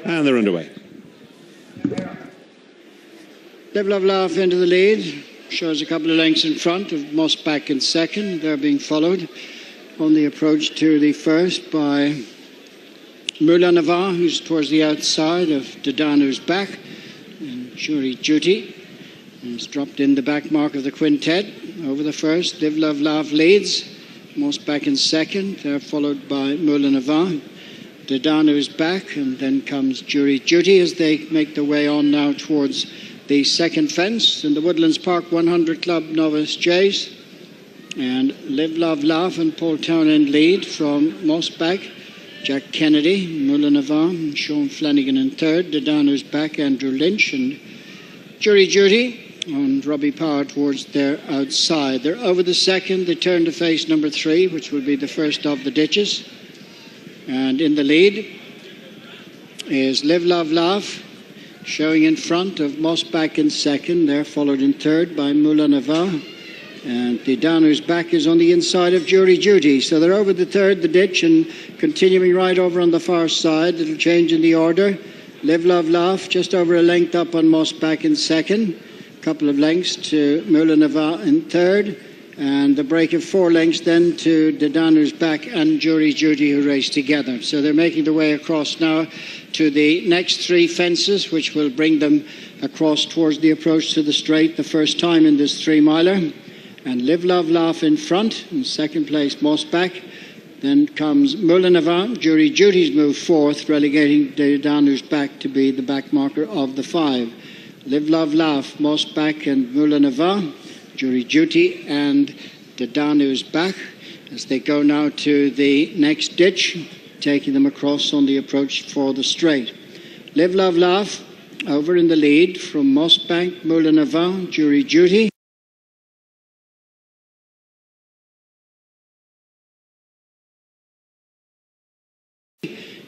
And they're underway. Live Love Laugh into the lead. Shows a couple of lengths in front of Moss back in second. They're being followed on the approach to the first by Moulin, who's towards the outside of Dedan, who's back. And Jury Duty has dropped in the back mark of the quintet. Over the first, Live Love Laugh leads. Moss back in second. They're followed by Moulin. Dedan, who's back, and then comes Jury Duty as they make their way on now towards the second fence in the Woodlands Park 100 Club Novice Jays. And Live Love Laugh and Paul Townend lead from Mossback. Jack Kennedy, Moulin, Sean Flanagan in third. Dedan, who's back, Andrew Lynch, and Jury Duty and Robbie Power towards their outside. They're over the second. They turn to face number 3, which will be the first of the ditches. And in the lead is Live Love Laugh, showing in front of Mossback in second. They're followed in third by Moulin. And Dedan, who's back, is on the inside of Jury Duty. So they're over the third, the ditch, and continuing right over on the far side. It'll change in the order. Live Love Laugh just over a length up on Mossback in second. A couple of lengths to Moulin in third. And the break of 4 lengths then to Dedan, who's back, and Jury Duty, who race together. So they're making their way across now to the next 3 fences, which will bring them across towards the approach to the straight, the first time in this 3-miler. And Live Love Laugh in front, in second place Mossback. Then comes Moulin. Jury Duty's moved fourth, relegating Dedan, who's back, to be the back marker of the 5. Live Love Laugh, Mossback and Moulin. Jury Duty and Dedan, who's back, as they go now to the next ditch, taking them across on the approach for the straight. Live Love Laugh over in the lead from Mossbank, Moulin, Jury Duty.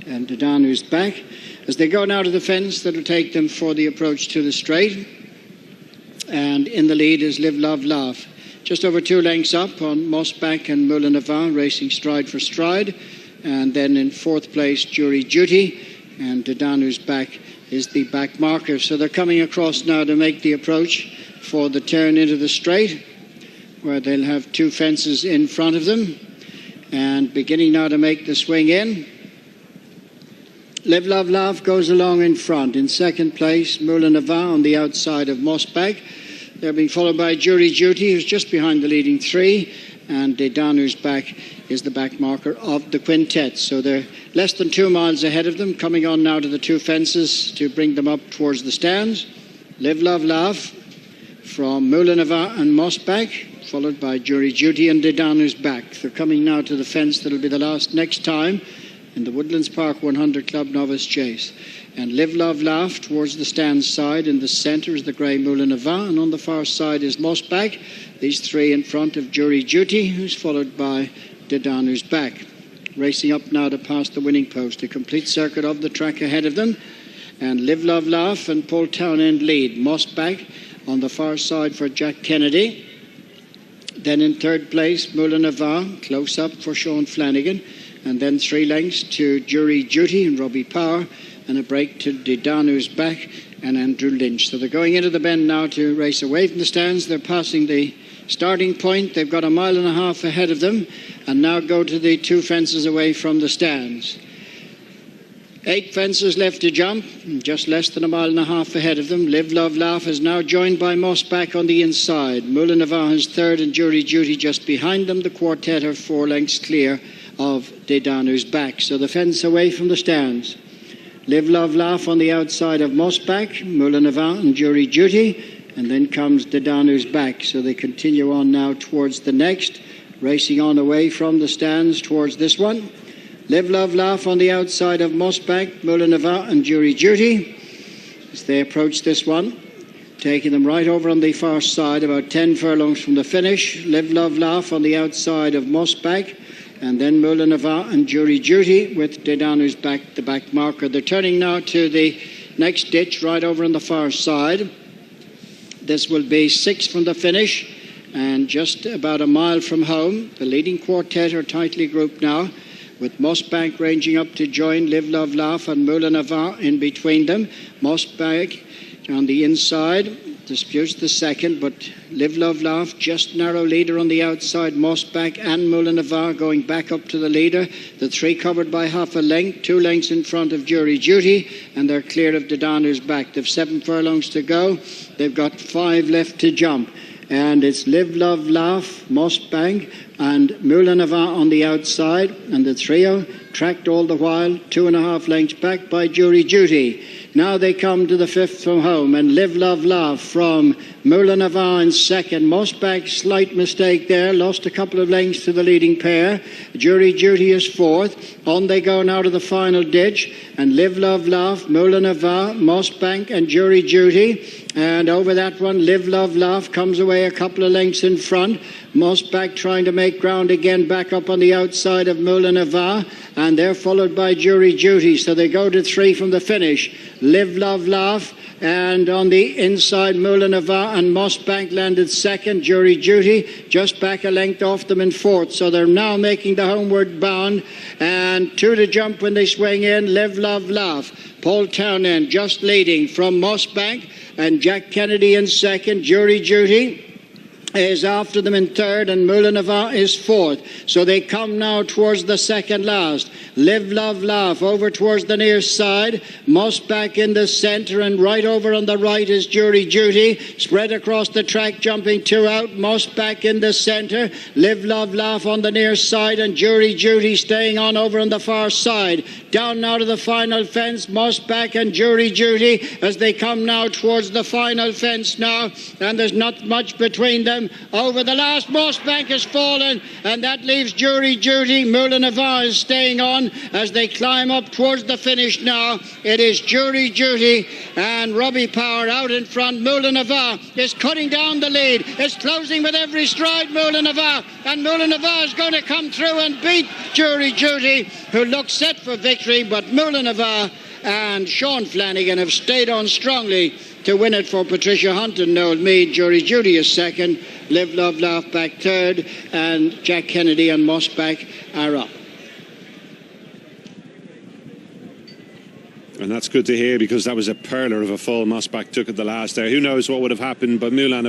And Dedan, who's back, as they go now to the fence that'll take them for the approach to the straight. And in the lead is Live Love Laugh. Just over 2 lengths up on Mossback and Moulin, racing stride for stride. And then in 4th place, Jury Duty. And Dedan, who's back, is the back marker. So they're coming across now to make the approach for the turn into the straight, where they'll have 2 fences in front of them. And beginning now to make the swing in. Live Love Laugh goes along in front. In second place, Moulin on the outside of Mossback. They're being followed by Jury Duty, who's just behind the leading 3. And Dedan, who's back, is the back marker of the quintet. So they're less than 2 miles ahead of them, coming on now to the 2 fences to bring them up towards the stands. Live Love Laugh from Moulin and Mossback, followed by Jury Duty and Dedan, who's back. They're coming now to the fence that'll be the last next time in the Woodlands Park 100 Club Novice Chase. And Live Love Laugh towards the stand side. In the centre is the grey Moulin, and on the far side is Mossback. These 3 in front of Jury Duty, who's followed by Dedan, who's back. Racing up now to pass the winning post. A complete circuit of the track ahead of them. And Live Love Laugh and Paul Townend lead. Mossback on the far side for Jack Kennedy. Then in third place, Moulin, close up for Sean Flanagan. And then 3 lengths to Jury Duty and Robbie Power, and a break to Dedan, who's back, and Andrew Lynch. So they're going into the bend now to race away from the stands. They're passing the starting point. They've got 1.5 miles ahead of them, and now go to the 2 fences away from the stands. 8 fences left to jump, just less than 1.5 miles ahead of them. Live Love Laugh is now joined by Mossback on the inside. Moulin is third, and Jury Duty just behind them. The quartet are 4 lengths clear of Dedan, who's back. So the fence away from the stands. Live Love Laugh on the outside of Mossback, Moulin and Jury Duty, and then comes Dedan, who's back. So they continue on now towards the next, racing on away from the stands towards this one. Live Love Laugh on the outside of Mossback, Moulin and Jury Duty as they approach this one, taking them right over on the far side, about 10 furlongs from the finish. Live Love Laugh on the outside of Mossback, and then Moulin and Jury Duty with Dedan, who's back, the back marker. They're turning now to the next ditch right over on the far side. This will be 6 from the finish and just about 1 mile from home. The leading quartet are tightly grouped now with Mossbank ranging up to join Live, Love, Laugh and Moulin in between them. Mossbank on the inside disputes the second, but Live, Love, Laugh just narrow leader on the outside. Mossbank and Moulin going back up to the leader. The three covered by half a length, 2 lengths in front of Jury Duty, and they're clear of the Donner's back. They've 7 furlongs to go. They've got 5 left to jump. And it's Live, Love, Laugh, Mossbank and Moulin on the outside, and the trio tracked all the while 2.5 lengths back by Jury Duty. Now they come to the 5th from home, and Live, Love, Laugh from Moulin in second. Mossbank, slight mistake there, lost a couple of lengths to the leading pair. Jury Duty is 4th. On they go now to the final ditch, and Live, Love, Laugh, Moulin Mossbank and Jury Duty. And over that one, Live, Love, Laugh comes away a couple of lengths in front. Mossbank trying to make ground again back up on the outside of Moulin and they're followed by Jury Duty. So they go to 3 from the finish. Live, Love, Laugh, and on the inside Moulin and Mossbank landed second. Jury Duty just back a length off them in 4th. So they're now making the homeward bound, and 2 to jump when they swing in. Live, Love, Laugh. Paul Townend just leading from Mossbank, and Jack Kennedy in second. Jury Duty is after them in 3rd, and Moulin is 4th. So they come now towards the second last. Live, Love, Laugh over towards the near side. Mossbank in the centre, and right over on the right is Jury Duty. Spread across the track, jumping 2 out. Mossbank in the centre. Live, Love, Laugh on the near side, and Jury Duty staying on over on the far side. Down now to the final fence, Mossbank and Jury Duty as they come now towards the final fence now, and there's not much between them. Over the last, Mossbank has fallen, and that leaves Jury Duty. Moulin is staying on as they climb up towards the finish now. It is Jury Duty and Robbie Power out in front. Moulin is cutting down the lead. It's closing with every stride, Moulin and Moulin is going to come through and beat Jury Duty, who looks set for victory, but Moulin and Sean Flanagan have stayed on strongly to win it for Patricia Hunt and Noel Meade. Jury Duty is second, Live, Love, Laugh back 3rd, and Jack Kennedy and Mossbank are up. And that's good to hear, because that was a perler of a fall Mossbank took at the last there. Who knows what would have happened, but Moulin